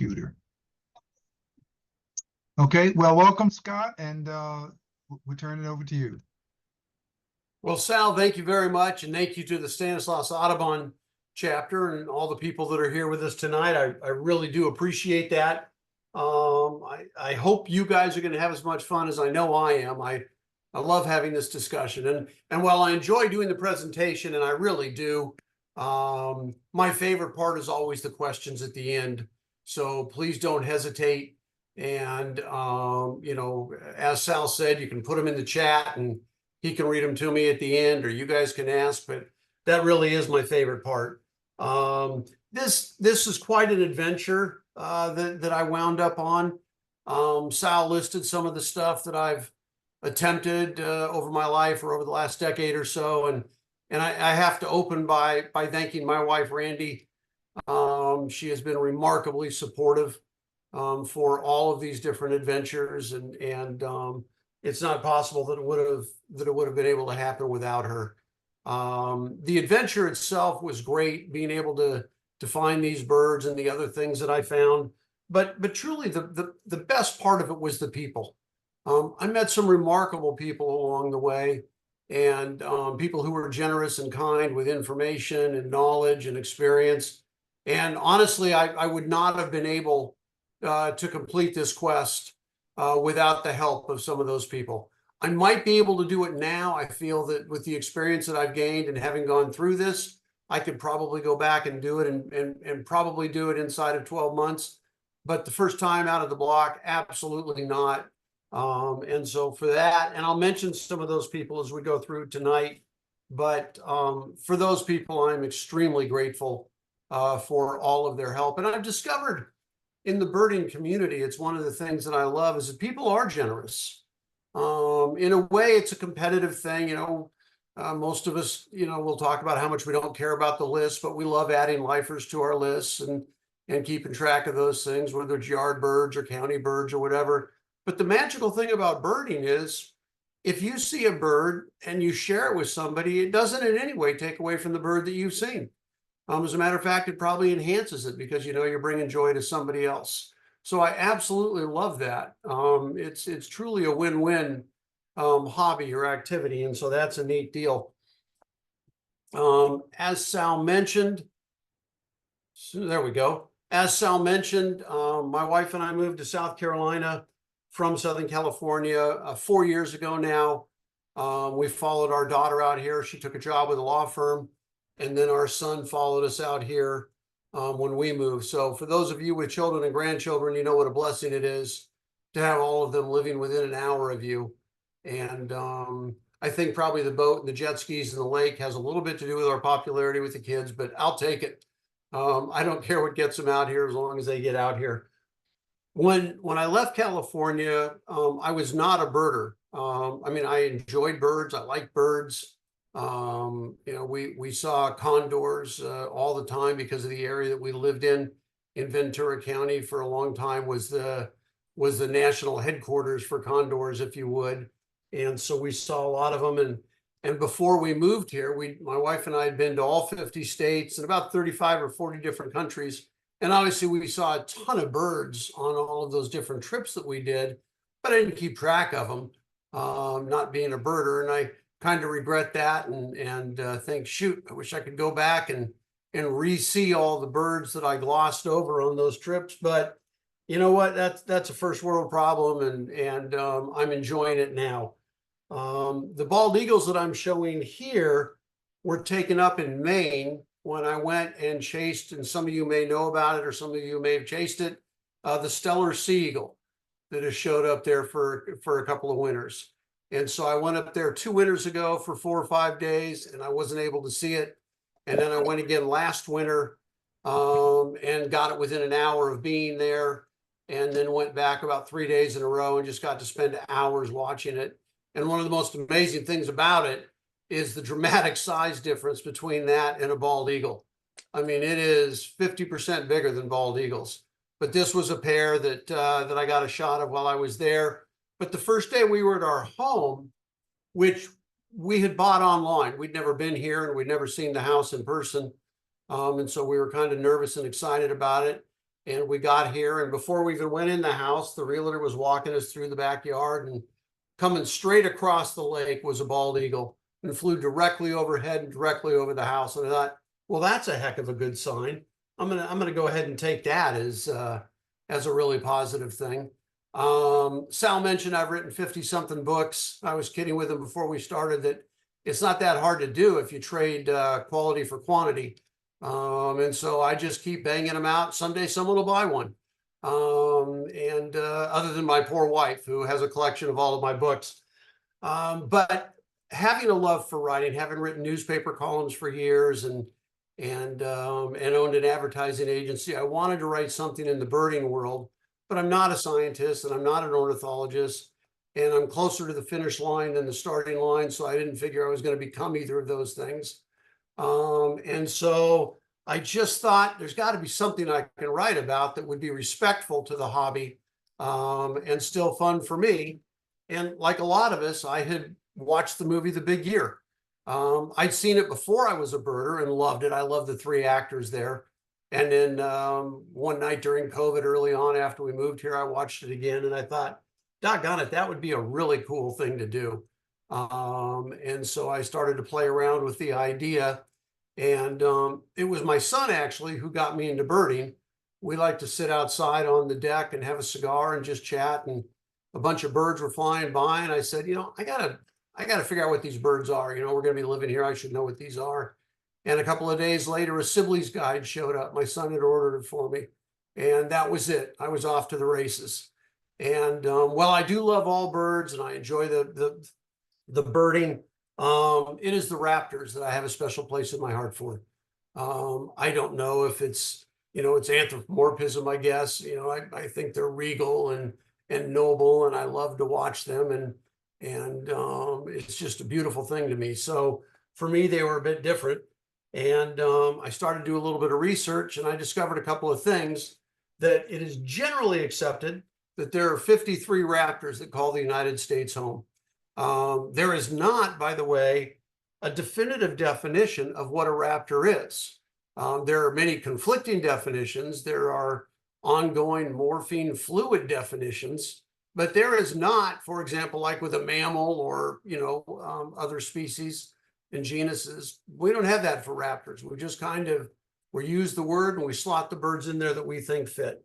scooter. Okay, well, welcome, Scott, and we'll turn it over to you. Well, Sal, thank you very much, and thank you to the Stanislaus Audubon chapter and all the people that are here with us tonight. I really do appreciate that. I hope you guys are going to have as much fun as I know I am. I love having this discussion, and while I enjoy doing the presentation, and I really do, my favorite part is always the questions at the end. So please don't hesitate. And you know, as Sal said, you can put them in the chat and he can read them to me at the end, or you guys can ask, but that really is my favorite part. This is quite an adventure that I wound up on. Sal listed some of the stuff that I've attempted over my life or over the last decade or so, and I have to open by thanking my wife, Randy. She has been remarkably supportive for all of these different adventures, and it's not possible that it would have been able to happen without her. The adventure itself was great, being able to find these birds and the other things that I found. But truly, the best part of it was the people. I met some remarkable people along the way, and people who were generous and kind with information and knowledge and experience. And honestly, I would not have been able to complete this quest without the help of some of those people. I might be able to do it now. I feel that with the experience that I've gained and having gone through this, I could probably go back and do it and probably do it inside of 12 months. But the first time out of the block, absolutely not. And so for that, and I'll mention some of those people as we go through tonight, but for those people, I'm extremely grateful for all of their help. And I've discovered in the birding community, it's one of the things that I love is that people are generous. In a way, it's a competitive thing. You know, most of us, you know, we'll talk about how much we don't care about the list, but we love adding lifers to our lists and keeping track of those things, whether it's yard birds or county birds or whatever. But the magical thing about birding is if you see a bird and you share it with somebody, it doesn't in any way take away from the bird that you've seen. As a matter of fact, it probably enhances it because you know you're bringing joy to somebody else. So I absolutely love that. It's truly a win-win hobby or activity, and so that's a neat deal. As Sal mentioned, so there we go. As Sal mentioned, my wife and I moved to South Carolina from Southern California 4 years ago now. We followed our daughter out here. She took a job with a law firm. And then our son followed us out here when we moved. So for those of you with children and grandchildren, you know what a blessing it is to have all of them living within an hour of you. And I think probably the boat and the jet skis and the lake has a little bit to do with our popularity with the kids, but I'll take it. I don't care what gets them out here as long as they get out here. When I left California, I was not a birder. I mean, I enjoyed birds. I like birds. You know, we saw condors all the time because of the area that we lived in Ventura County for a long time was the national headquarters for condors, if you would. And so we saw a lot of them. And before we moved here, my wife and I had been to all 50 states and about 35 or 40 different countries. And obviously we saw a ton of birds on all of those different trips that we did, but I didn't keep track of them, not being a birder. And I kind of regret that and think, shoot, I wish I could go back and re-see all the birds that I glossed over on those trips. But you know what? That's a first world problem, and I'm enjoying it now. The bald eagles that I'm showing here were taken up in Maine when I went and chased, and some of you may know about it, or some of you may have chased it, the Steller sea eagle that has showed up there for a couple of winters. And so I went up there 2 winters ago for 4 or 5 days, and I wasn't able to see it. And then I went again last winter and got it within an hour of being there, and then went back about 3 days in a row and just got to spend hours watching it. And one of the most amazing things about it is the dramatic size difference between that and a bald eagle. I mean, it is 50% bigger than bald eagles. But this was a pair that I got a shot of while I was there. But the first day we were at our home, which we had bought online. We'd never been here and we'd never seen the house in person. And so we were kind of nervous and excited about it. And we got here, and before we even went in the house, the realtor was walking us through the backyard, and coming straight across the lake was a bald eagle and flew directly overhead and directly over the house. And I thought, well, that's a heck of a good sign. I'm gonna go ahead and take that as a really positive thing. Sal mentioned I've written 50 something books. I was kidding with him before we started that it's not that hard to do if you trade quality for quantity. And so I just keep banging them out. Someday someone will buy one. Other than my poor wife, who has a collection of all of my books. But having a love for writing, having written newspaper columns for years and owned an advertising agency, I wanted to write something in the birding world, but I'm not a scientist and I'm not an ornithologist, and I'm closer to the finish line than the starting line, so I didn't figure I was going to become either of those things. And so I just thought there's got to be something I can write about that would be respectful to the hobby, and still fun for me. And like a lot of us, I had watched the movie The Big Year. I'd seen it before I was a birder and loved it. I loved the three actors there. And then one night during COVID, early on after we moved here, I watched it again, and I thought, doggone it, that would be a really cool thing to do. And so I started to play around with the idea. And it was my son actually who got me into birding. We like to sit outside on the deck and have a cigar and just chat. And a bunch of birds were flying by, and I said, I gotta figure out what these birds are. We're gonna be living here. I should know what these are. And a couple of days later, a Sibley's guide showed up. My son had ordered it for me, and that was it. I was off to the races. And while I do love all birds and I enjoy the birding, it is the raptors that I have a special place in my heart for. I don't know if it's anthropomorphism, I guess. I think they're regal and noble, and I love to watch them, and it's just a beautiful thing to me. So for me, they were a bit different. And I started to do a little bit of research, and I discovered a couple of things. That it is generally accepted that there are 53 raptors that call the United States home. There is not, by the way, a definitive definition of what a raptor is. There are many conflicting definitions. There are ongoing morphine fluid definitions, but there is not, for example, like with a mammal or other species and genuses, we don't have that for raptors. We just we use the word and we slot the birds in there that we think fit.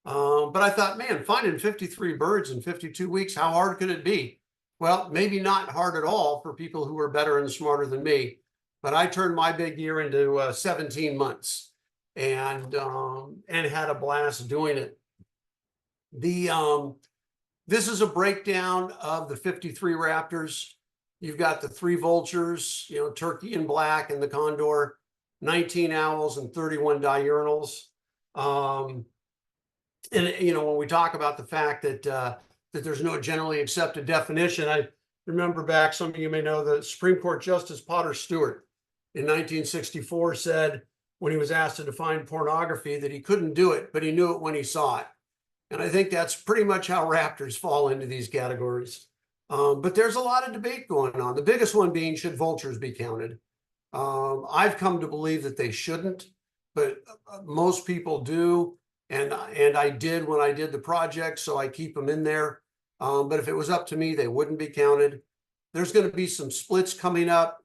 But I thought, man, finding 53 birds in 52 weeks, how hard could it be? Well, maybe not hard at all for people who are better and smarter than me. But I turned my big year into 17 months and had a blast doing it. This is a breakdown of the 53 raptors. You've got the 3 vultures, turkey and black, and the condor, 19 owls, and 31 diurnals. And when we talk about the fact that there's no generally accepted definition, I remember back, some of you may know, the Supreme Court Justice Potter Stewart in 1964 said, when he was asked to define pornography, that he couldn't do it, but he knew it when he saw it. And I think that's pretty much how raptors fall into these categories. But there's a lot of debate going on. The biggest one being, should vultures be counted? I've come to believe that they shouldn't, but most people do. And I did when I did the project, so I keep them in there. But if it was up to me, they wouldn't be counted. There's going to be some splits coming up.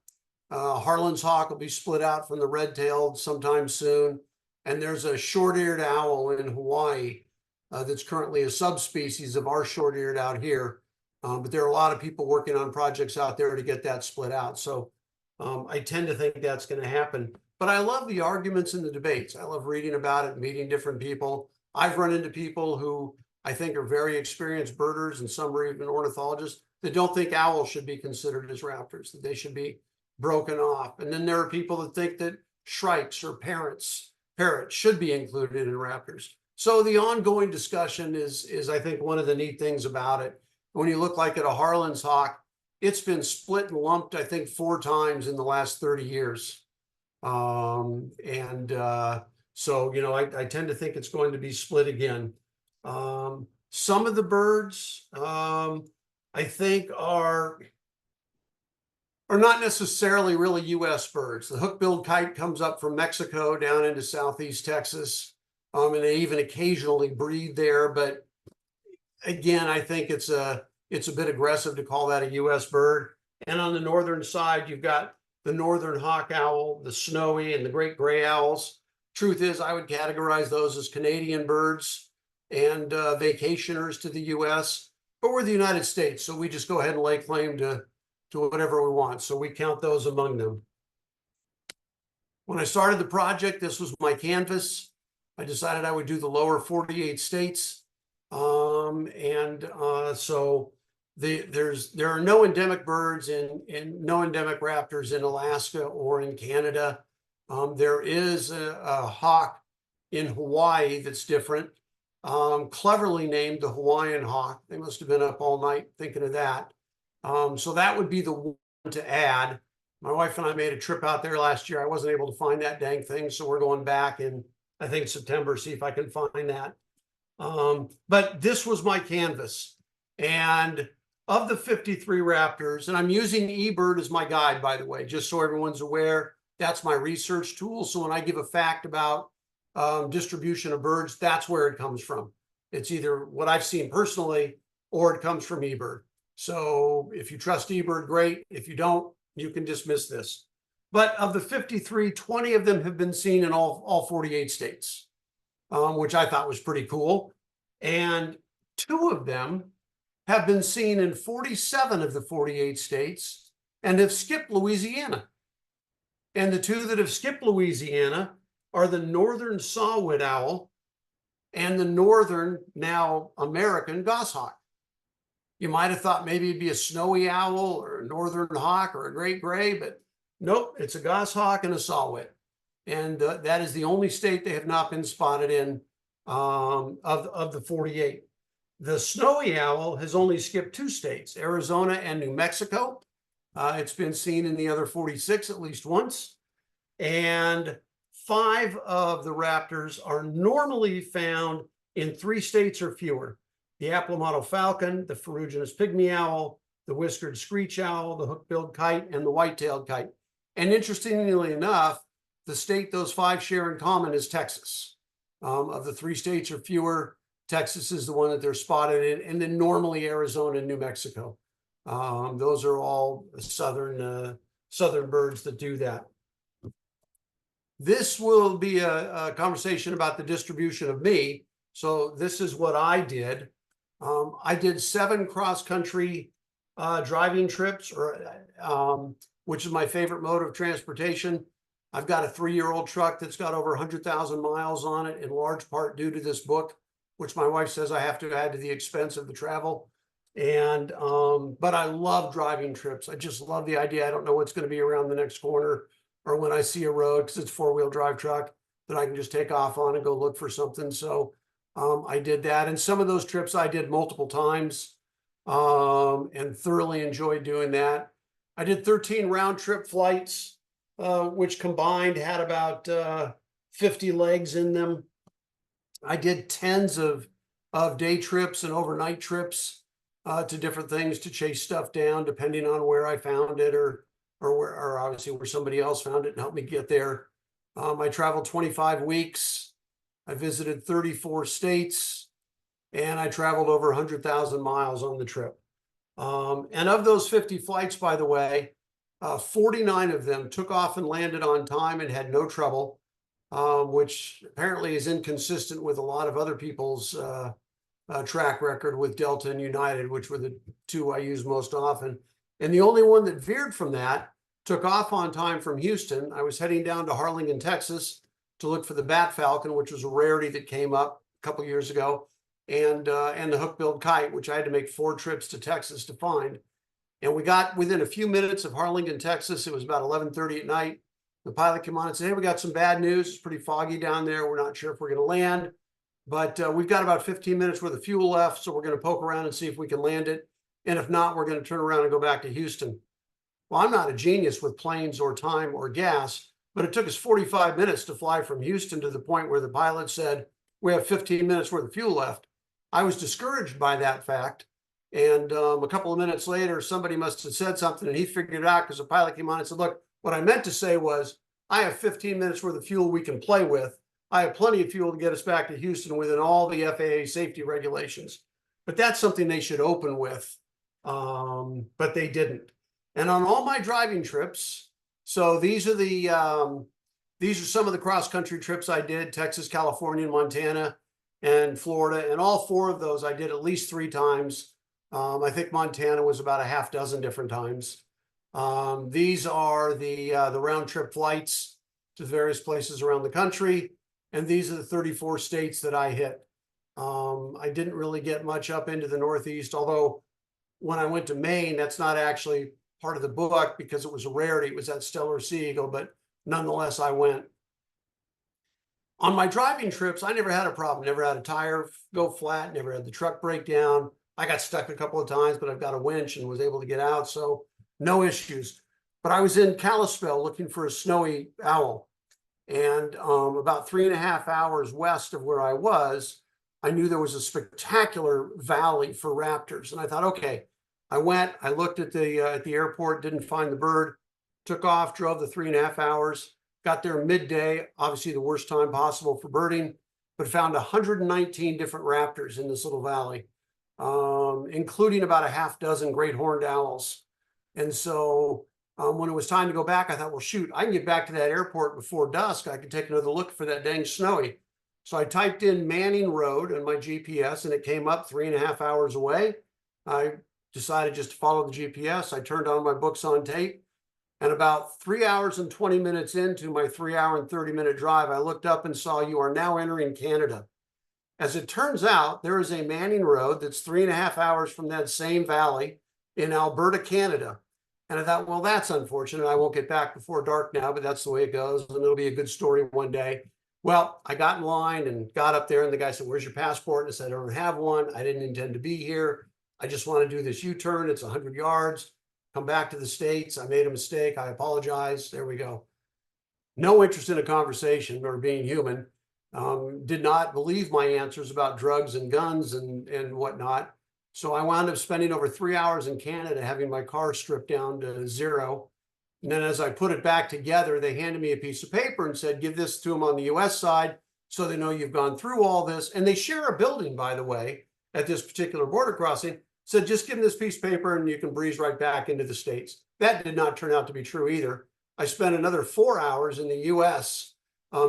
Harlan's hawk will be split out from the red-tailed sometime soon. And there's a short-eared owl in Hawaii that's currently a subspecies of our short-eared out here. But there are a lot of people working on projects out there to get that split out. So I tend to think that's going to happen. But I love the arguments and the debates. I love reading about it, meeting different people. I've run into people who I think are very experienced birders, and some are even ornithologists, that don't think owls should be considered as raptors, that they should be broken off. And then there are people that think that shrikes or parrots should be included in raptors. So the ongoing discussion is I think, one of the neat things about it. When you look like at a Harlan's hawk, it's been split and lumped, I think, 4 times in the last 30 years. So, I tend to think it's going to be split again. Some of the birds, I think are not necessarily really U.S. birds. The hook-billed kite comes up from Mexico down into southeast Texas. And they even occasionally breed there. But again, I think it's a bit aggressive to call that a U.S. bird. And on the northern side, you've got the northern hawk owl, the snowy, and the great gray owls. Truth is, I would categorize those as Canadian birds and vacationers to the U.S., but we're the United States, so we just go ahead and lay claim to whatever we want. So we count those among them. When I started the project, this was my canvas. I decided I would do the lower 48 states. So there are no endemic birds and no endemic raptors in Alaska or in Canada. There is a hawk in Hawaii that's different, cleverly named the Hawaiian hawk. They must have been up all night thinking of that. So that would be the one to add. My wife and I made a trip out there last year. I wasn't able to find that dang thing, so we're going back in, I think, September, see if I can find that. But this was my canvas. And of the 53 raptors, and I'm using eBird as my guide, by the way, just so everyone's aware, that's my research tool. So when I give a fact about distribution of birds, that's where it comes from. It's either what I've seen personally, or it comes from eBird. So if you trust eBird, great. If you don't, you can dismiss this. But of the 53, 20 of them have been seen in all 48 states, which I thought was pretty cool. And 2 of them have been seen in 47 of the 48 states and have skipped Louisiana. And the 2 that have skipped Louisiana are the northern saw-whet owl and the northern, now American, goshawk. You might have thought maybe it'd be a snowy owl or a northern hawk or a great gray, but nope, it's a goshawk and a saw-whet. And that is the only state they have not been spotted in of the 48. The snowy owl has only skipped 2 states, Arizona and New Mexico. It's been seen in the other 46 at least once. And 5 of the raptors are normally found in 3 states or fewer. The Apple-mottled falcon, the ferruginous pygmy owl, the whiskered screech owl, the hook-billed kite, and the white-tailed kite. And interestingly enough, the state those 5 share in common is Texas. Of the 3 states or fewer, Texas is the one that they're spotted in, and then normally Arizona and New Mexico. Those are all southern birds that do that. This will be a conversation about the distribution of me. So this is what I did. I did 7 cross-country driving trips, which is my favorite mode of transportation. I've got a 3-year-old truck that's got over 100,000 miles on it, in large part due to this book, which my wife says I have to add to the expense of the travel. And but I love driving trips. I just love the idea. I don't know what's going to be around the next corner or when I see a road, because it's a 4-wheel drive truck that I can just take off on and go look for something. So I did that. And some of those trips I did multiple times and thoroughly enjoyed doing that. I did 13 round trip flights, which combined had about 50 legs in them. I did tens of day trips and overnight trips to different things to chase stuff down, depending on where I found it or obviously where somebody else found it and helped me get there. I traveled 25 weeks. I visited 34 states, and I traveled over 100,000 miles on the trip. And of those 50 flights, by the way, 49 of them took off and landed on time and had no trouble, which apparently is inconsistent with a lot of other people's track record with Delta and United, which were the 2 I use most often. And the only one that veered from that took off on time from Houston. I was heading down to Harlingen, Texas to look for the bat falcon, which was a rarity that came up a couple years ago, and the hook-billed kite, which I had to make 4 trips to Texas to find. And we got within a few minutes of Harlingen, Texas. It was about 11:30 at night. The pilot came on and said, "Hey, we got some bad news. It's pretty foggy down there. We're not sure if we're going to land, but we've got about 15 minutes worth of fuel left. So we're going to poke around and see if we can land it. And if not, we're going to turn around and go back to Houston." Well, I'm not a genius with planes or time or gas, but it took us 45 minutes to fly from Houston to the point where the pilot said, "We have 15 minutes worth of fuel left." I was discouraged by that fact. And a couple of minutes later, somebody must have said something, and he figured it out because the pilot came on and said, "Look, what I meant to say was, I have 15 minutes worth of fuel we can play with. I have plenty of fuel to get us back to Houston within all the FAA safety regulations. But that's something they should open with, but they didn't. And on all my driving trips, so these are some of the cross-country trips I did: Texas, California, Montana, and Florida. And all 4 of those I did at least 3 times. I think Montana was about a half dozen different times. These are the round trip flights to various places around the country. And these are the 34 states that I hit. I didn't really get much up into the Northeast, although when I went to Maine, that's not actually part of the book because it was a rarity. It was that Stellar Sea Eagle, but nonetheless, I went. On my driving trips, I never had a problem. Never had a tire go flat, never had the truck break down. I got stuck a couple of times, but I've got a winch and was able to get out, so no issues. But I was in Kalispell looking for a snowy owl. And about 3.5 hours west of where I was, I knew there was a spectacular valley for raptors. And I thought, okay, I went, I looked at the airport, didn't find the bird, took off, drove the 3.5 hours, got there midday, obviously the worst time possible for birding, but found 119 different raptors in this little valley, including about a half dozen great horned owls. And so when it was time to go back, I thought, well, shoot, I can get back to that airport before dusk. I could take another look for that dang snowy. So I typed in Manning Road on my GPS, and it came up 3.5 hours away. I decided just to follow the GPS. I turned on my books on tape, and about 3 hours and 20 minutes into my 3 hour and 30-minute drive, I looked up and saw you are now entering Canada. As it turns out, there is a Manning Road that's 3.5 hours from that same valley in Alberta, Canada. And I thought, well, that's unfortunate. I won't get back before dark now, but that's the way it goes. And it'll be a good story one day. Well, I got in line and got up there, and the guy said, "Where's your passport?" And I said, "I don't have one. I didn't intend to be here. I just want to do this U-turn. It's 100 yards. Come back to the States. I made a mistake. I apologize." There we go. No interest in a conversation or being human. Did not believe my answers about drugs and guns and whatnot. So I wound up spending over 3 hours in Canada having my car stripped down to 0. And then as I put it back together, they handed me a piece of paper and said, "Give this to them on the US side so they know you've gone through all this." And they share a building, by the way, at this particular border crossing. Said, "Just give them this piece of paper and you can breeze right back into the States." That did not turn out to be true either. I spent another 4 hours in the US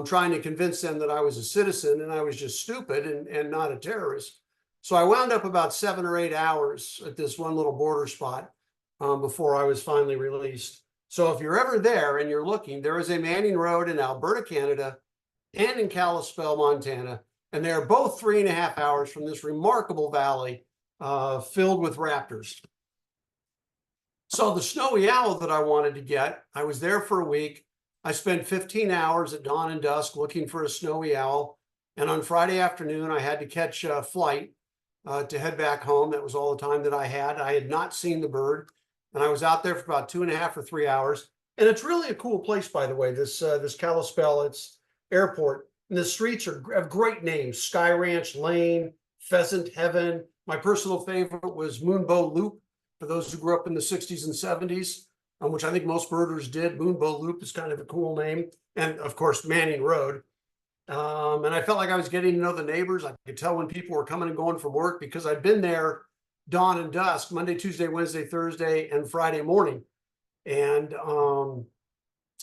trying to convince them that I was a citizen and I was just stupid and not a terrorist. So I wound up about 7 or 8 hours at this one little border spot before I was finally released. So if you're ever there and you're looking, there is a Manning Road in Alberta, Canada, and in Kalispell, Montana, and they are both 3.5 hours from this remarkable valley filled with raptors. So the snowy owl that I wanted to get, I was there for a week. I spent 15 hours at dawn and dusk looking for a snowy owl. And on Friday afternoon, I had to catch a flight to head back home. That was all the time that I had. I had not seen the bird, and I was out there for about 2.5 or 3 hours. And it's really a cool place, by the way, this Kalispell, it's airport. And the streets have great names: Sky Ranch Lane, Pheasant Heaven. My personal favorite was Moonbow Loop, for those who grew up in the 60s and 70s, which I think most birders did. Moonbow Loop is kind of a cool name. And of course, Manning Road. And I felt like I was getting to know the neighbors. I could tell when people were coming and going from work because I'd been there dawn and dusk, Monday, Tuesday, Wednesday, Thursday, and Friday morning. And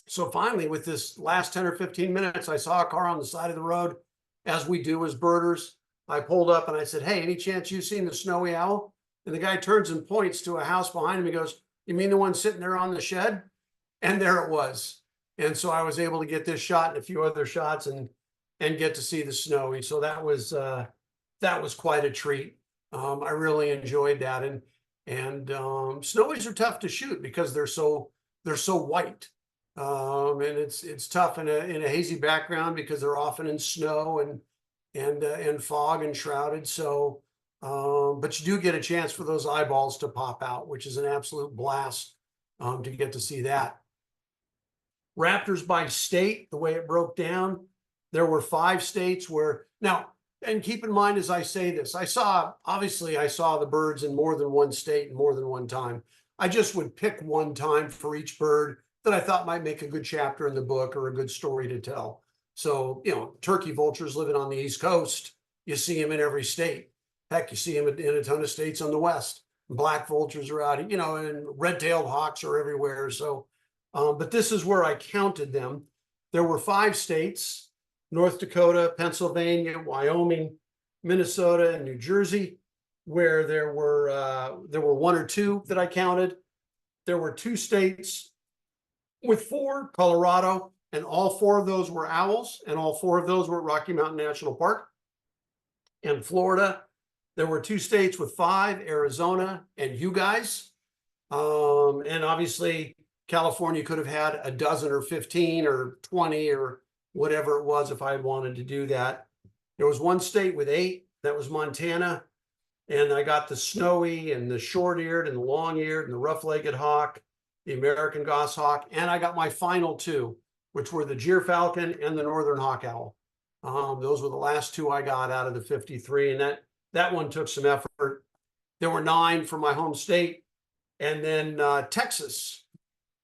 so finally, with this last 10 or 15 minutes, I saw a car on the side of the road, as we do as birders. I pulled up and I said, "Hey, any chance you've seen the snowy owl?" And the guy turns and points to a house behind him. He goes, "You mean the one sitting there on the shed?" And there it was. And so I was able to get this shot and a few other shots and get to see the snowy. So that was quite a treat. I really enjoyed that. And snowies are tough to shoot because they're so white. And it's tough in a hazy background because they're often in snow and fog and shrouded. So, but you do get a chance for those eyeballs to pop out, which is an absolute blast to get to see that. Raptors by state, the way it broke down, there were 5 states where now, and keep in mind as I say this, obviously I saw the birds in more than one state and more than one time. I just would pick one time for each bird that I thought might make a good chapter in the book or a good story to tell. So, turkey vultures living on the East Coast, you see them in every state. Heck, you see them in a ton of states on the West. Black vultures are out, and red-tailed hawks are everywhere. So, but this is where I counted them. There were 5 states: North Dakota, Pennsylvania, Wyoming, Minnesota, and New Jersey, where there were 1 or 2 that I counted. There were 2 states with 4, Colorado, and all 4 of those were owls, and all 4 of those were Rocky Mountain National Park. And Florida, there were 2 states with 5, Arizona and you guys. And obviously California could have had a dozen or 15 or 20 or whatever it was if I had wanted to do that. There was 1 state with 8, that was Montana. And I got the snowy and the short-eared and the long-eared and the rough-legged hawk, the American goshawk, and I got my final 2, which were the gyrfalcon and the northern hawk owl. Those were the last 2 I got out of the 53, and that one took some effort. There were 9 from my home state, and then Texas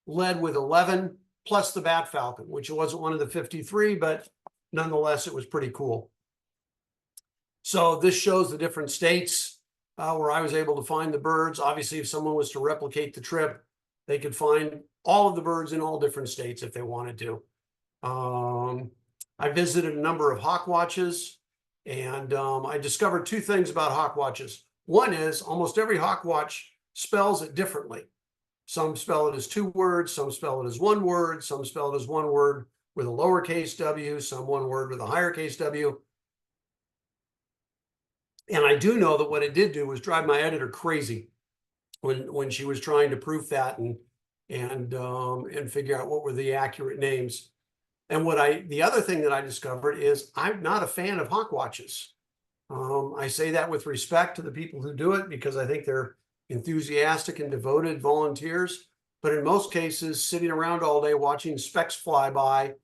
led with 11, plus the bat falcon, which wasn't one of the 53, but nonetheless, it was pretty cool. So this shows the different states where I was able to find the birds. Obviously, if someone was to replicate the trip, they could find all of the birds in all different states if they wanted to. I visited a number of hawk watches, and I discovered 2 things about hawk watches. One is almost every hawk watch spells it differently. Some spell it as 2 words, some spell it as 1 word, some spell it as 1 word with a lowercase w, some 1 word with a higher case w. And I do know that what it did do was drive my editor crazy when she was trying to proof that and figure out what were the accurate names. And the other thing that I discovered is I'm not a fan of hawk watches. I say that with respect to the people who do it because I think they're enthusiastic and devoted volunteers. But in most cases, sitting around all day watching specks fly by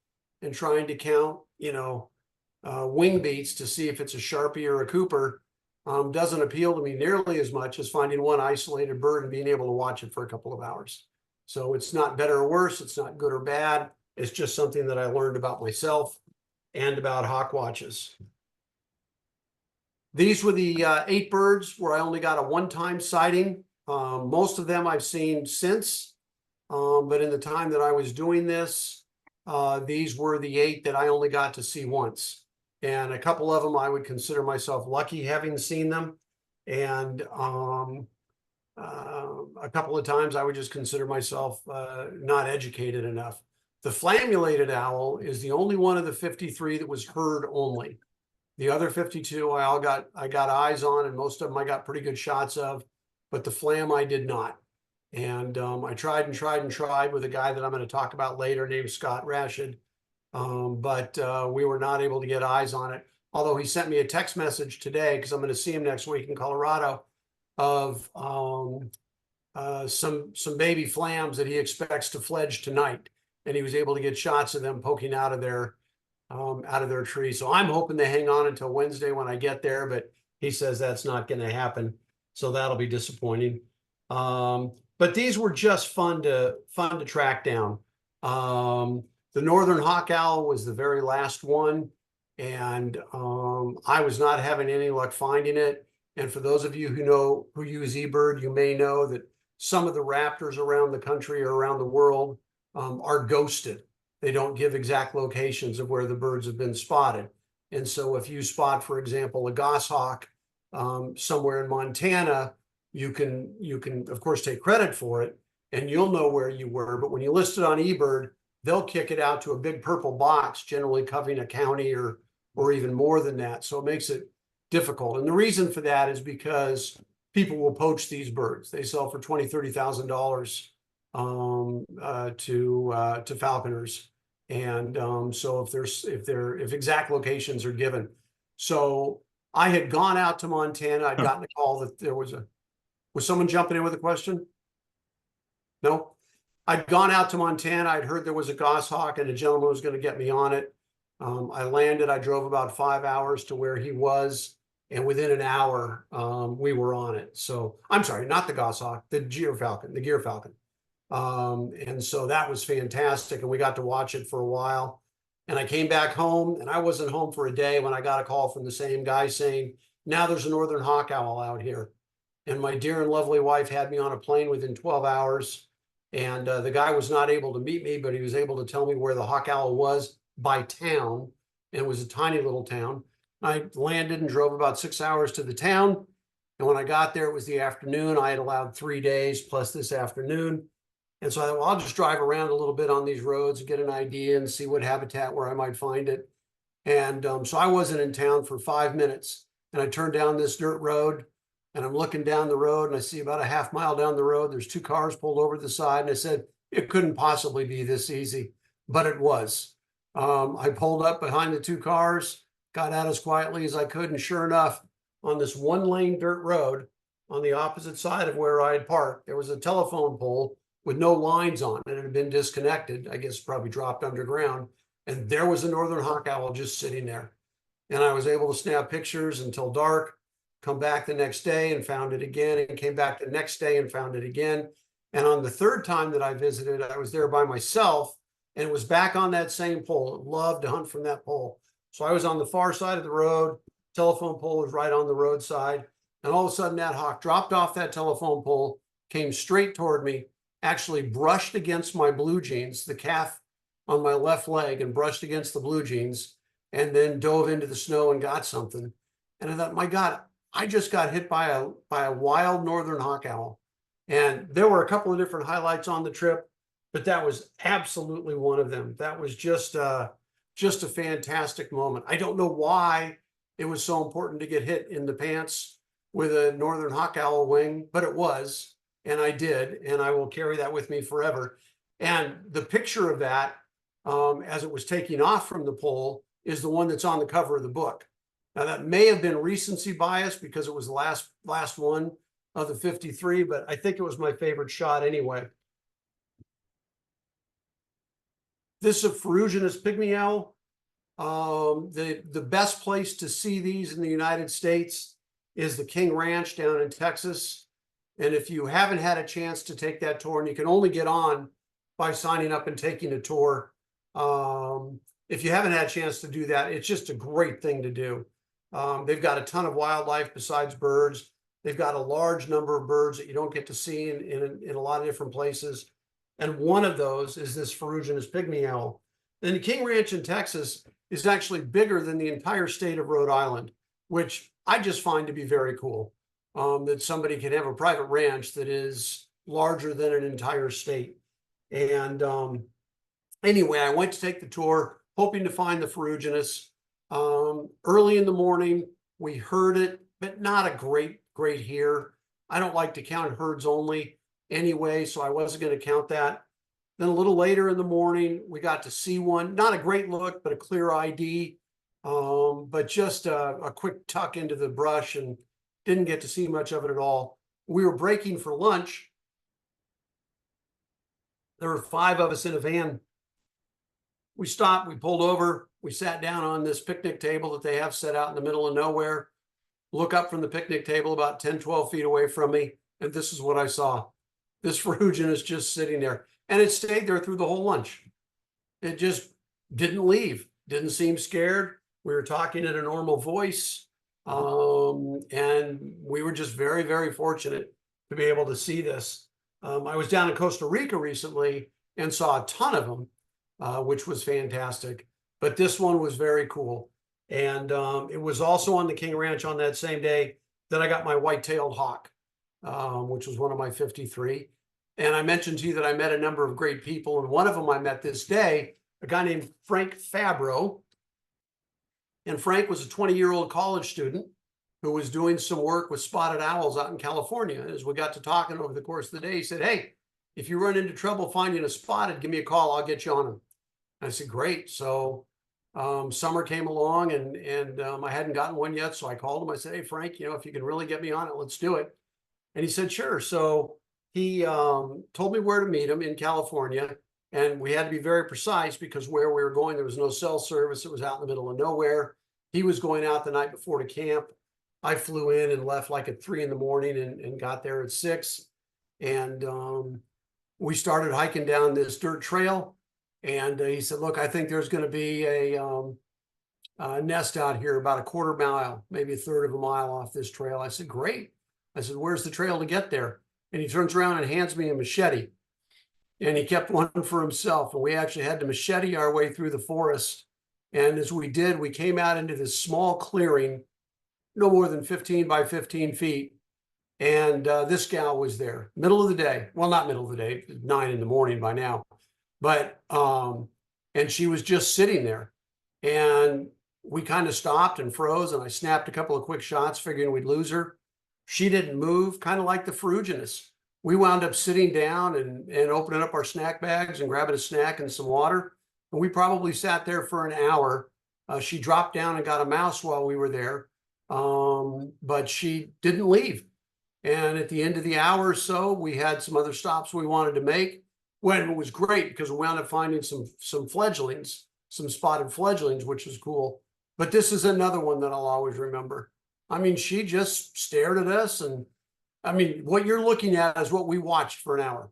and trying to count, wing beats to see if it's a Sharpie or a Cooper doesn't appeal to me nearly as much as finding one isolated bird and being able to watch it for a couple of hours. So it's not better or worse. It's not good or bad. It's just something that I learned about myself and about hawk watches. These were the 8 birds where I only got a one-time sighting. Most of them I've seen since, but in the time that I was doing this, these were the 8 that I only got to see once. And a couple of them I would consider myself lucky having seen them. And a couple of times I would just consider myself not educated enough. The flammulated owl is the only one of the 53 that was heard only. The other 52 I got eyes on, and most of them I got pretty good shots of, but the flam I did not. And I tried and tried and tried with a guy that I'm going to talk about later named Scott Rashid. But we were not able to get eyes on it. Although he sent me a text message today, because I'm going to see him next week in Colorado, of some baby flams that he expects to fledge tonight, and he was able to get shots of them poking out of their tree. So I'm hoping to hang on until Wednesday when I get there, but he says that's not going to happen. So that'll be disappointing. But these were just fun to track down. The northern hawk owl was the very last one, and I was not having any luck finding it. And for those of you who use eBird, you may know that some of the raptors around the country or around the world are ghosted. They don't give exact locations of where the birds have been spotted. And so if you spot, for example, a goshawk somewhere in Montana, you can of course take credit for it, and you'll know where you were. But when you list it on eBird, they'll kick it out to a big purple box, generally covering a county or even more than that. So it makes it difficult. And the reason for that is because people will poach these birds. They sell for $20,000, $30,000 to falconers. And so if exact locations are given. So I had gone out to Montana. I'd gotten a call that there was someone jumping in with a question? No? I'd gone out to Montana. I'd heard there was a goshawk and a gentleman was going to get me on it. I landed. I drove about 5 hours to where he was, and within an hour, we were on it. So I'm sorry, not the goshawk, the gyrfalcon. And so that was fantastic, and we got to watch it for a while. And I came back home, and I wasn't home for a day when I got a call from the same guy saying, now there's a northern hawk owl out here. And my dear and lovely wife had me on a plane within 12 hours. And the guy was not able to meet me, but he was able to tell me where the hawk owl was by town. And it was a tiny little town. I landed and drove about 6 hours to the town. And when I got there, it was the afternoon. I had allowed 3 days plus this afternoon. And so I thought, well, I'll just drive around a little bit on these roads and get an idea and see what habitat where I might find it. And so I wasn't in town for 5 minutes. And I turned down this dirt road, and I'm looking down the road, and I see about a half mile down the road, there's 2 cars pulled over to the side. And I said, it couldn't possibly be this easy, but it was. I pulled up behind the 2 cars, got out as quietly as I could. And sure enough, on this 1-lane dirt road on the opposite side of where I had parked, there was a telephone pole with no lines on it. It had been disconnected, I guess probably dropped underground. And there was a northern hawk owl just sitting there. And I was able to snap pictures until dark, come back the next day and found it again, and came back the next day and found it again. And on the 3rd time that I visited, I was there by myself, and it was back on that same pole. I loved to hunt from that pole. So I was on the far side of the road, telephone pole was right on the roadside. And all of a sudden that hawk dropped off that telephone pole, came straight toward me, actually brushed against my blue jeans, the calf on my left leg, and brushed against the blue jeans, and then dove into the snow and got something. And I thought, my God, I just got hit by a wild northern hawk owl. And there were a couple of different highlights on the trip, but that was absolutely one of them. That was just a fantastic moment. I don't know why it was so important to get hit in the pants with a northern hawk owl wing, but it was. And I did, and I will carry that with me forever. And the picture of that, as it was taking off from the pole, is the one that's on the cover of the book. Now, that may have been recency bias because it was the last one of the 53, but I think it was my favorite shot anyway. This is a ferruginous pygmy owl. The best place to see these in the United States is the King Ranch down in Texas. And if you haven't had a chance to take that tour, and you can only get on by signing up and taking a tour, if you haven't had a chance to do that, it's just a great thing to do. They've got a ton of wildlife besides birds. They've got a large number of birds that you don't get to see in a lot of different places. And one of those is this ferruginous pygmy owl. And the King Ranch in Texas is actually bigger than the entire state of Rhode Island, which I just find to be very cool. That somebody can have a private ranch that is larger than an entire state. And anyway, I went to take the tour, hoping to find the ferruginous. Early in the morning, we heard it, but not a great hear. I don't like to count herds only anyway, so I wasn't going to count that. Then a little later in the morning, we got to see one. Not a great look, but a clear ID. But just a quick tuck into the brush, and didn't get to see much of it at all. We were breaking for lunch. There were 5 of us in a van. We stopped, we pulled over, we sat down on this picnic table that they have set out in the middle of nowhere. Look up from the picnic table about 10, 12 feet away from me, and this is what I saw. This ferruginous just sitting there, and it stayed there through the whole lunch. It just didn't leave, didn't seem scared. We were talking in a normal voice. And we were just very, very fortunate to be able to see this. I was down in Costa Rica recently and saw a ton of them, which was fantastic. But this one was very cool. And it was also on the King Ranch on that same day that I got my white-tailed hawk, which was one of my 53. And I mentioned to you that I met a number of great people. And one of them I met this day, a guy named Frank Fabro. And Frank was a 20-year-old college student who was doing some work with spotted owls out in California. And as we got to talking over the course of the day, he said, hey, if you run into trouble finding a spotted, give me a call, I'll get you on them. And I said, great. So summer came along, and I hadn't gotten one yet. So I called him. I said, hey, Frank, if you can really get me on it, let's do it. And he said, sure. So he told me where to meet him in California. And we had to be very precise because where we were going, there was no cell service. It was out in the middle of nowhere. He was going out the night before to camp. I flew in and left like at 3 in the morning and got there at 6. And we started hiking down this dirt trail. And he said, look, I think there's going to be a nest out here about a quarter mile, maybe a third of a mile off this trail. I said, great. I said, where's the trail to get there? And he turns around and hands me a machete. And he kept one for himself. And we actually had to machete our way through the forest. And as we did, we came out into this small clearing, no more than 15 by 15 feet. And this gal was there, middle of the day. Well, not middle of the day, 9 in the morning by now. But, and she was just sitting there. And we kind of stopped and froze, and I snapped a couple of quick shots, figuring we'd lose her. She didn't move, kind of like the ferruginous. We wound up sitting down and opening up our snack bags and grabbing a snack and some water. And we probably sat there for an hour. She dropped down and got a mouse while we were there, but she didn't leave. And at the end of the hour or so, we had some other stops we wanted to make. When it was great because we wound up finding some fledglings, some spotted fledglings, which was cool. But this is another one that I'll always remember. I mean, she just stared at us, and I mean, what you're looking at is what we watched for an hour.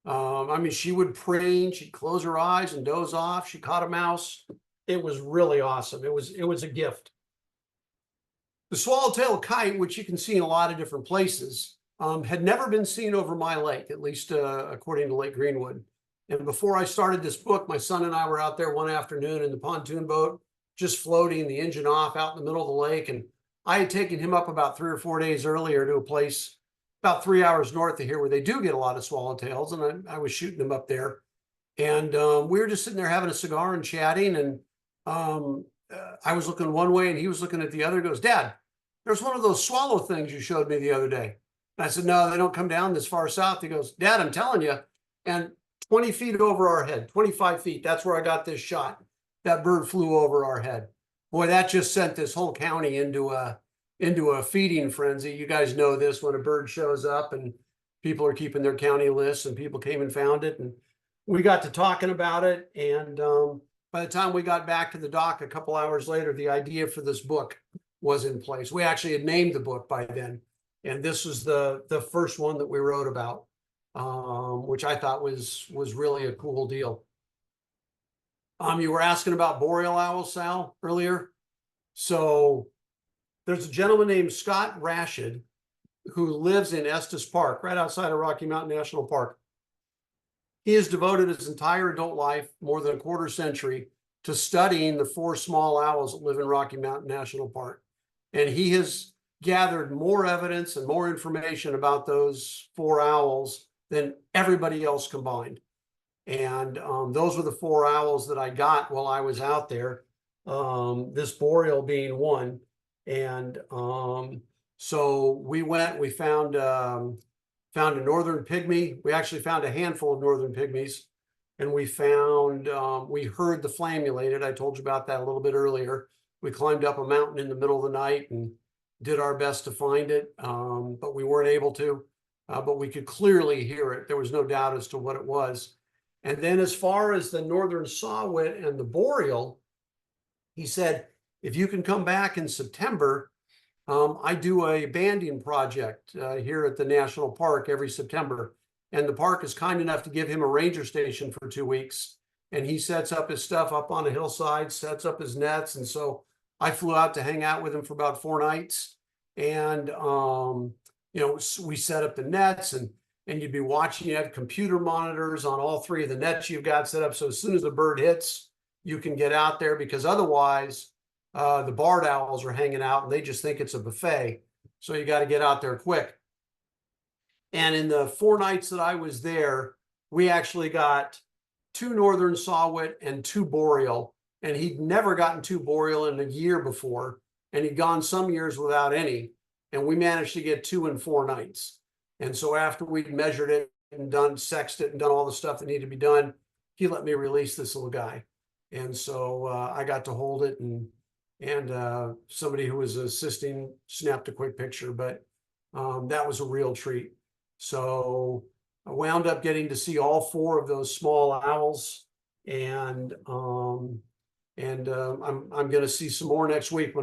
I mean, she would preen, she'd close her eyes and doze off. She caught a mouse. It was really awesome. It was a gift. The swallowtail kite, which you can see in a lot of different places, had never been seen over my lake, at least according to Lake Greenwood. And before I started this book, my son and I were out there one afternoon in the pontoon boat, just floating the engine off out in the middle of the lake. And I had taken him up about 3 or 4 days earlier to a place about 3 hours north of here where they do get a lot of swallowtails. And I was shooting them up there. And we were just sitting there having a cigar and chatting. And I was looking one way and he was looking at the other. He goes, Dad, there's one of those swallow things you showed me the other day. And I said, no, they don't come down this far south. He goes, Dad, I'm telling you. And 20 feet over our head, 25 feet, that's where I got this shot. That bird flew over our head. Boy, that just sent this whole county into a feeding frenzy. You guys know this when a bird shows up and people are keeping their county lists, and people came and found it. And we got to talking about it. And by the time we got back to the dock a couple hours later, the idea for this book was in place. We actually had named the book by then. And this was the first one that we wrote about, which I thought was really a cool deal. You were asking about boreal owls, Sal, earlier. So there's a gentleman named Scott Rashid who lives in Estes Park, right outside of Rocky Mountain National Park. He has devoted his entire adult life, more than a quarter century, to studying the 4 small owls that live in Rocky Mountain National Park. And he has gathered more evidence and more information about those 4 owls than everybody else combined. And those were the 4 owls that I got while I was out there, this boreal being one. And so we went, we found a northern pygmy. We actually found a handful of northern pygmies. And we found, we heard the flammulated. I told you about that a little bit earlier. We climbed up a mountain in the middle of the night and did our best to find it, but we weren't able to. But we could clearly hear it. There was no doubt as to what it was. And then as far as the northern saw-whet and the boreal, he said, if you can come back in September, I do a banding project here at the national park every September. And the park is kind enough to give him a ranger station for 2 weeks. And he sets up his stuff up on a hillside, sets up his nets. And so I flew out to hang out with him for about 4 nights. And, you know, we set up the nets, and you'd be watching. You have computer monitors on all 3 of the nets you've got set up. So as soon as the bird hits, you can get out there, because otherwise the barred owls are hanging out and they just think it's a buffet. So you got to get out there quick. And in the 4 nights that I was there, we actually got 2 northern saw-whet and 2 boreal. And he'd never gotten 2 boreal in a year before. And he'd gone some years without any. And we managed to get 2 in 4 nights. And so after we'd measured it and sexed it and done all the stuff that needed to be done, he let me release this little guy. And so I got to hold it, and somebody who was assisting snapped a quick picture, but that was a real treat. So I wound up getting to see all 4 of those small owls, and I'm going to see some more next week.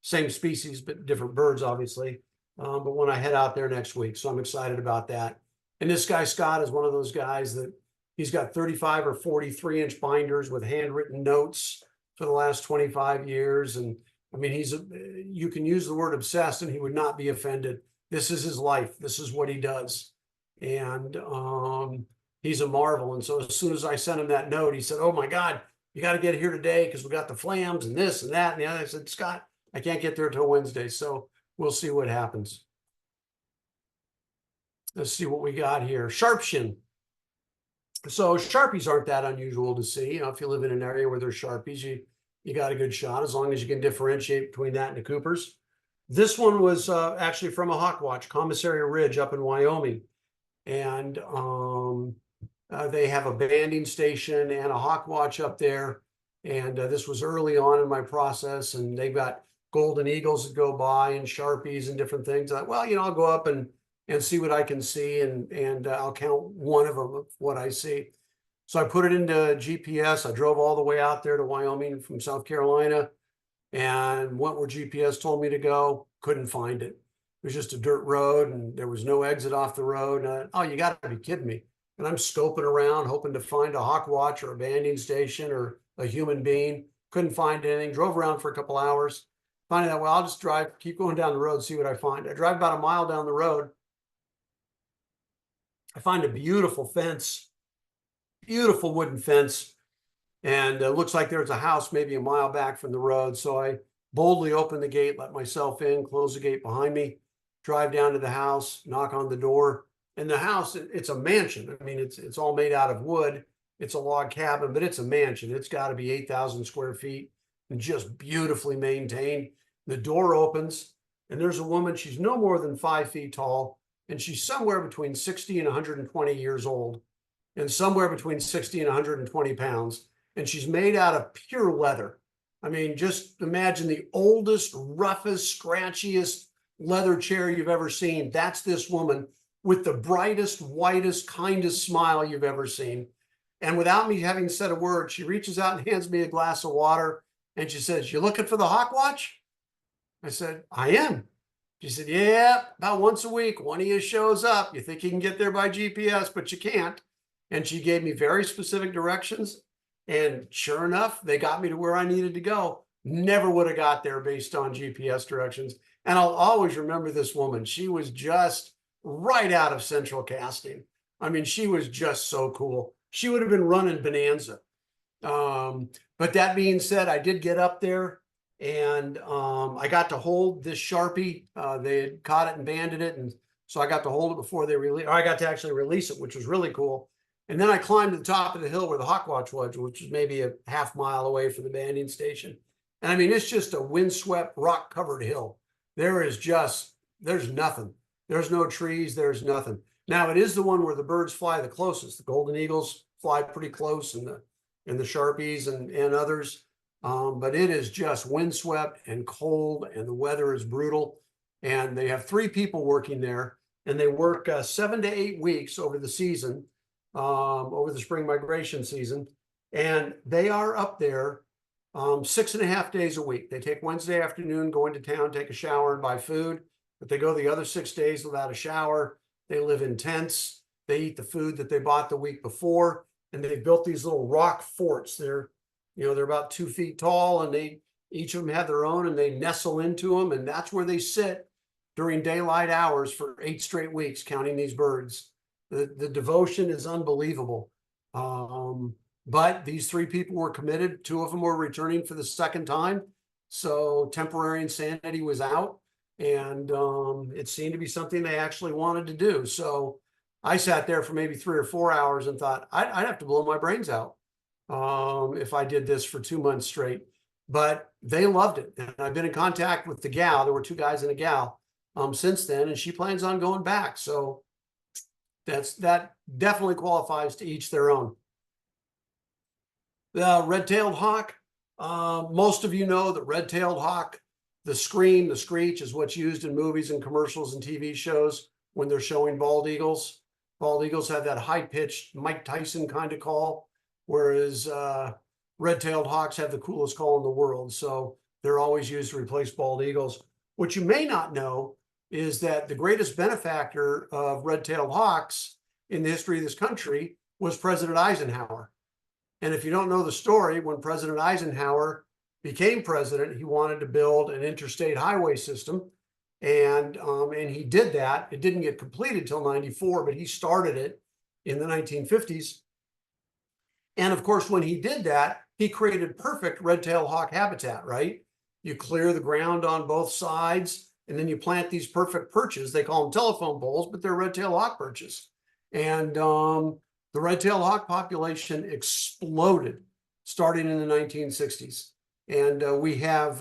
Same species but different birds, obviously. But when I head out there next week, so I'm excited about that. And this guy Scott is one of those guys that He's got 35 or 43-inch binders with handwritten notes for the last 25 years. And I mean, you can use the word obsessed and he would not be offended. This is his life. This is what he does. And he's a marvel. And so as soon as I sent him that note, he said, "Oh my God, you got to get here today because we got the flams and this and that and the other." I said, "Scott, I can't get there till Wednesday." So we'll see what happens. Let's see what we got here. Sharpshin. So Sharpies aren't that unusual to see. You know, if you live in an area where there's Sharpies, you got a good shot as long as you can differentiate between that and the Coopers. This one was actually from a Hawkwatch, Commissary Ridge up in Wyoming. And they have a banding station and a Hawkwatch up there. And this was early on in my process, and they've got golden eagles that go by and Sharpies and different things. Well, you know, I'll go up and see what I can see, and I'll count one of them of what I see. So I put it into GPS. I drove all the way out there to Wyoming from South Carolina and went where GPS told me to go. Couldn't find it. It was just a dirt road and there was no exit off the road. And oh, you got to be kidding me. And I'm scoping around, hoping to find a Hawkwatch or a banding station or a human being. Couldn't find anything. Drove around for a couple hours. Finding that, well, I'll just drive, keep going down the road, see what I find. I drive about a mile down the road. I find a beautiful fence, beautiful wooden fence. And it looks like there's a house maybe a mile back from the road. So I boldly open the gate, let myself in, close the gate behind me, drive down to the house, knock on the door. And the house, it's a mansion. I mean, it's all made out of wood. It's a log cabin, but it's a mansion. It's got to be 8,000 square feet and just beautifully maintained. The door opens and there's a woman. She's no more than 5 feet tall. And she's somewhere between 60 and 120 years old and somewhere between 60 and 120 pounds. And she's made out of pure leather. I mean, just imagine the oldest, roughest, scratchiest leather chair you've ever seen. That's this woman with the brightest, whitest, kindest smile you've ever seen. And without me having said a word, she reaches out and hands me a glass of water. And she says, "You looking for the Hawkwatch?" I said, "I am." She said, "Yeah, about once a week, one of you shows up. You think you can get there by GPS, but you can't." And she gave me very specific directions. And sure enough, they got me to where I needed to go. Never would have got there based on GPS directions. And I'll always remember this woman. She was just right out of Central Casting. I mean, she was just so cool. She would have been running Bonanza. But that being said, I did get up there. And I got to hold this Sharpie. They had caught it and banded it. And so I got to hold it before they released, or I got to actually release it, which was really cool. And then I climbed to the top of the hill where the Hawkwatch was, which was maybe a half mile away from the banding station. And I mean, it's just a windswept, rock-covered hill. There's nothing. There's no trees. There's nothing. Now, it is the one where the birds fly the closest. The golden eagles fly pretty close, and the Sharpies and others. But it is just windswept and cold, and the weather is brutal. And they have 3 people working there, and they work 7 to 8 weeks over the season, over the spring migration season. And they are up there 6.5 days a week. They take Wednesday afternoon, go into town, take a shower, and buy food. But they go the other 6 days without a shower. They live in tents. They eat the food that they bought the week before. And they've built these little rock forts. They're about 2 feet tall, and each of them have their own, and they nestle into them. And that's where they sit during daylight hours for 8 straight weeks, counting these birds. The devotion is unbelievable. But these 3 people were committed. 2 of them were returning for the second time. So temporary insanity was out, and it seemed to be something they actually wanted to do. So I sat there for maybe 3 or 4 hours and thought, I'd have to blow my brains out if I did this for 2 months straight. But they loved it. And I've been in contact with the gal. There were 2 guys and a gal since then, and she plans on going back. So that definitely qualifies to each their own. The red-tailed hawk. Most of you know that red-tailed hawk, the scream, the screech is what's used in movies and commercials and TV shows when they're showing bald eagles. Bald eagles have that high-pitched Mike Tyson kind of call, whereas red-tailed hawks have the coolest call in the world. So they're always used to replace bald eagles. What you may not know is that the greatest benefactor of red-tailed hawks in the history of this country was President Eisenhower. And if you don't know the story, when President Eisenhower became president, he wanted to build an interstate highway system. And he did that. It didn't get completed till 94, but he started it in the 1950s. And of course, when he did that, he created perfect red-tailed hawk habitat, right? You clear the ground on both sides, and then you plant these perfect perches. They call them telephone poles, but they're red-tailed hawk perches. And the red-tailed hawk population exploded starting in the 1960s. And we have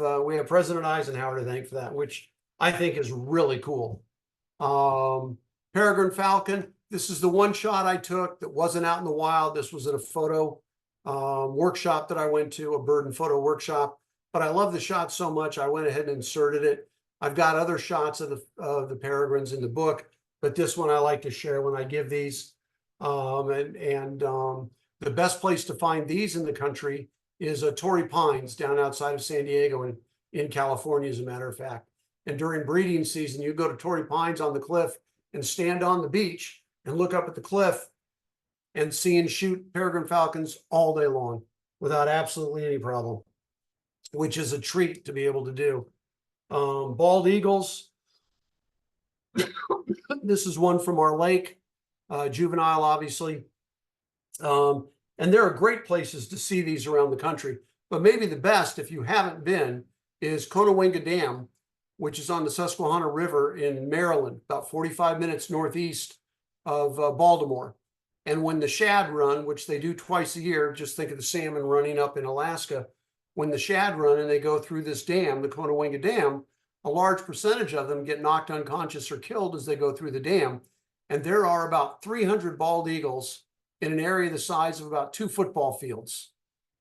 President Eisenhower to thank for that, which I think is really cool. Peregrine falcon. This is the one shot I took that wasn't out in the wild. This was at a photo workshop that I went to, a bird and photo workshop. But I love the shot so much, I went ahead and inserted it. I've got other shots of the peregrines in the book, but this one I like to share when I give these. The best place to find these in the country is Torrey Pines down outside of San Diego in California, as a matter of fact. And during breeding season, you go to Torrey Pines on the cliff and stand on the beach and look up at the cliff and see and shoot peregrine falcons all day long without absolutely any problem, which is a treat to be able to do. Bald eagles. This is one from our lake, juvenile, obviously. And there are great places to see these around the country, but maybe the best, if you haven't been, is Conowinga Dam, which is on the Susquehanna River in Maryland, about 45 minutes northeast of Baltimore. And when the shad run, which they do twice a year, just think of the salmon running up in Alaska. When the shad run and they go through this dam, the Conowinga Dam, a large percentage of them get knocked unconscious or killed as they go through the dam. And there are about 300 bald eagles in an area the size of about 2 football fields,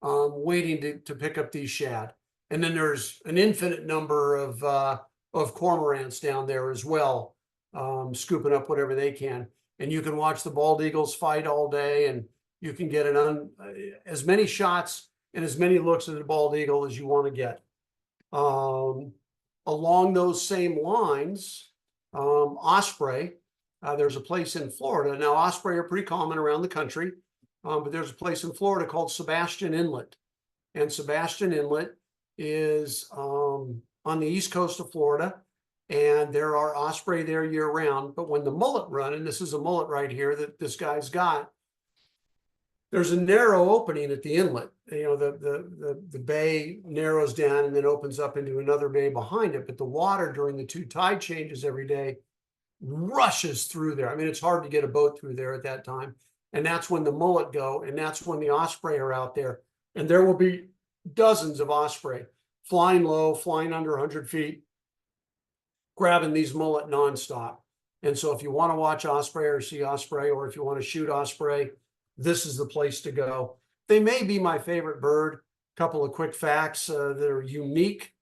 waiting to pick up these shad. And then there's an infinite number of cormorants down there as well, scooping up whatever they can. And you can watch the bald eagles fight all day, and you can get as many shots and as many looks at the bald eagle as you want to get. Along those same lines, osprey. There's a place in Florida. Now, osprey are pretty common around the country, but there's a place in Florida called Sebastian Inlet. And Sebastian Inlet is on the east coast of Florida, and there are osprey there year round. But when the mullet run, and this is a mullet right here that this guy's got, there's a narrow opening at the inlet. You know, the bay narrows down and then opens up into another bay behind it. But the water during the 2 tide changes every day rushes through there. I mean, it's hard to get a boat through there at that time. And that's when the mullet go, and that's when the osprey are out there. And there will be dozens of osprey flying low, flying under 100 feet, grabbing these mullet nonstop. And so if you want to watch osprey or see osprey, or if you want to shoot osprey, this is the place to go. They may be my favorite bird. A couple of quick facts that are unique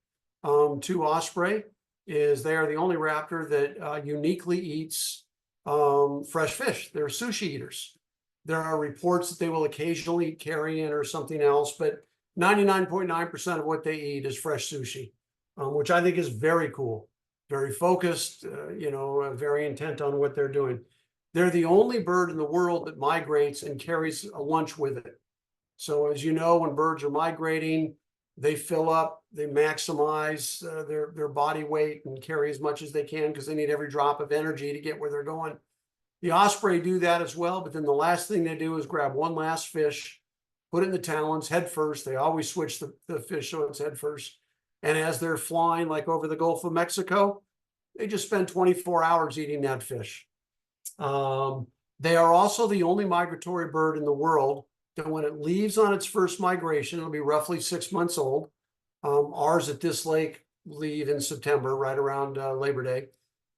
to osprey is they are the only raptor that uniquely eats fresh fish. They're sushi eaters. There are reports that they will occasionally eat carrion or something else, but 99.9% of what they eat is fresh sushi, which I think is very cool, very focused, very intent on what they're doing. They're the only bird in the world that migrates and carries a lunch with it. So as you know, when birds are migrating, they fill up, they maximize their body weight and carry as much as they can because they need every drop of energy to get where they're going. The osprey do that as well, but then the last thing they do is grab one last fish, put it in the talons head first. They always switch the fish so it's head first. And as they're flying like over the Gulf of Mexico, they just spend 24 hours eating that fish. They are also the only migratory bird in the world that when it leaves on its first migration, it'll be roughly 6 months old. Ours at this lake leave in September, right around Labor Day.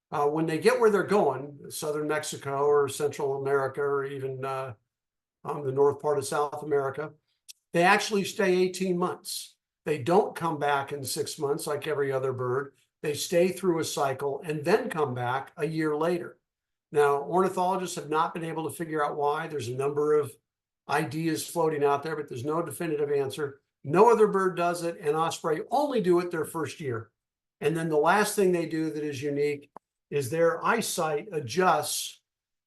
When they get where they're going, southern Mexico or Central America, or even the north part of South America, they actually stay 18 months. They don't come back in 6 months like every other bird. They stay through a cycle and then come back a year later. Now, ornithologists have not been able to figure out why. There's a number of ideas floating out there, but there's no definitive answer. No other bird does it, and osprey only do it their first year. And then the last thing they do that is unique is their eyesight adjusts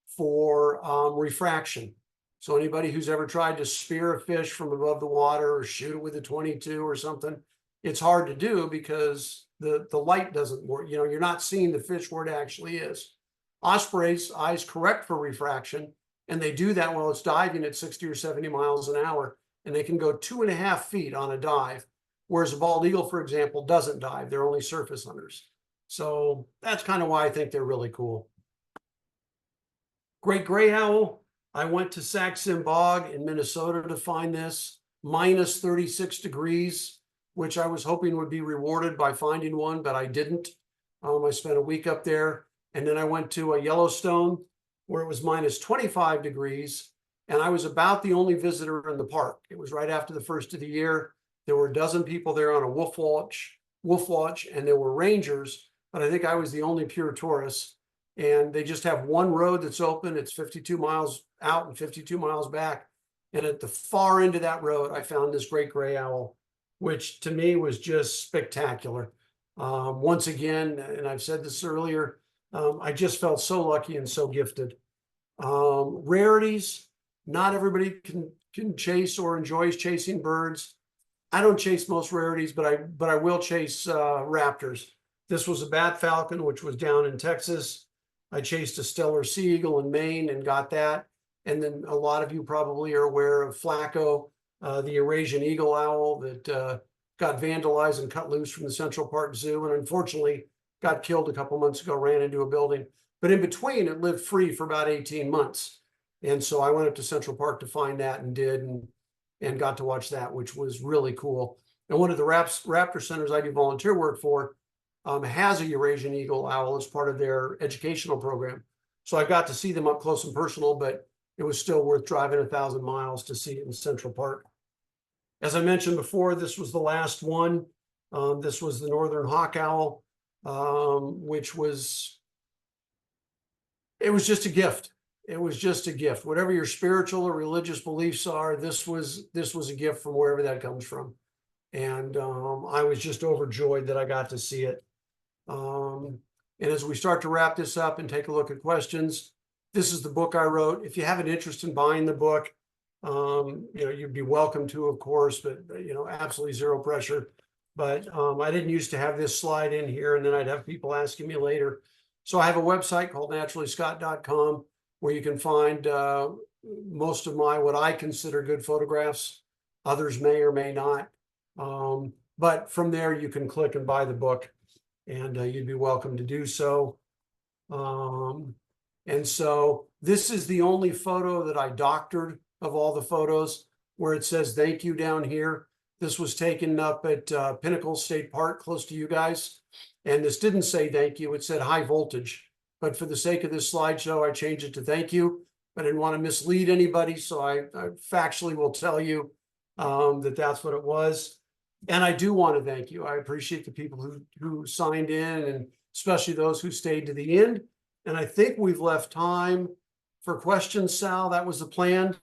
for refraction. So anybody who's ever tried to spear a fish from above the water or shoot it with a 22 or something, it's hard to do because the light doesn't work. You know, you're not seeing the fish where it actually is. Osprey's eyes correct for refraction, and they do that while it's diving at 60 or 70 miles an hour, and they can go 2.5 feet on a dive. Whereas a bald eagle, for example, doesn't dive. They're only surface hunters. So that's kind of why I think they're really cool. Great gray owl. I went to Sax-Sim Bog in Minnesota to find this, minus 36 degrees, which I was hoping would be rewarded by finding one, but I didn't. I spent a week up there, and then I went to a Yellowstone where it was minus 25 degrees, and I was about the only visitor in the park. It was right after the first of the year. There were a dozen people there on a wolf watch, and there were rangers, but I think I was the only pure tourist. And they just have one road that's open. It's 52 miles out and 52 miles back. And at the far end of that road, I found this great gray owl, which to me was just spectacular. Once again, and I've said this earlier, I just felt so lucky and so gifted. Rarities, not everybody can chase or enjoys chasing birds. I don't chase most rarities, but I will chase raptors. This was a bat falcon, which was down in Texas. I chased a stellar sea eagle in Maine and got that. And then a lot of you probably are aware of Flacco, the Eurasian eagle owl that got vandalized and cut loose from the Central Park Zoo, and unfortunately got killed a couple months ago, ran into a building. But in between, it lived free for about 18 months. And so I went up to Central Park to find that and did, and got to watch that, which was really cool. And one of the raptor centers I do volunteer work for has a Eurasian eagle owl as part of their educational program. So I got to see them up close and personal, but it was still worth driving 1,000 miles to see it in Central Park. As I mentioned before, this was the last one. This was the northern hawk owl, which was, it was just a gift. It was just a gift. Whatever your spiritual or religious beliefs are, this was a gift from wherever that comes from. And I was just overjoyed that I got to see it. And as we start to wrap this up and take a look at questions, this is the book I wrote. If you have an interest in buying the book, you know, you'd be welcome to, of course, but you know, absolutely zero pressure. But I didn't used to have this slide in here, and then I'd have people asking me later. So I have a website called naturallyscott.com where you can find most of my, what I consider good photographs. Others may or may not. But from there, you can click and buy the book, and you'd be welcome to do so. And so this is the only photo that I doctored of all the photos where it says thank you down here. This was taken up at Pinnacle State Park, close to you guys. And this didn't say thank you, it said high voltage. But for the sake of this slideshow, I changed it to thank you. I didn't want to mislead anybody, so I factually will tell you that that's what it was. And I do want to thank you. I appreciate the people who signed in, and especially those who stayed to the end. And I think we've left time for questions, Sal. That was the plan.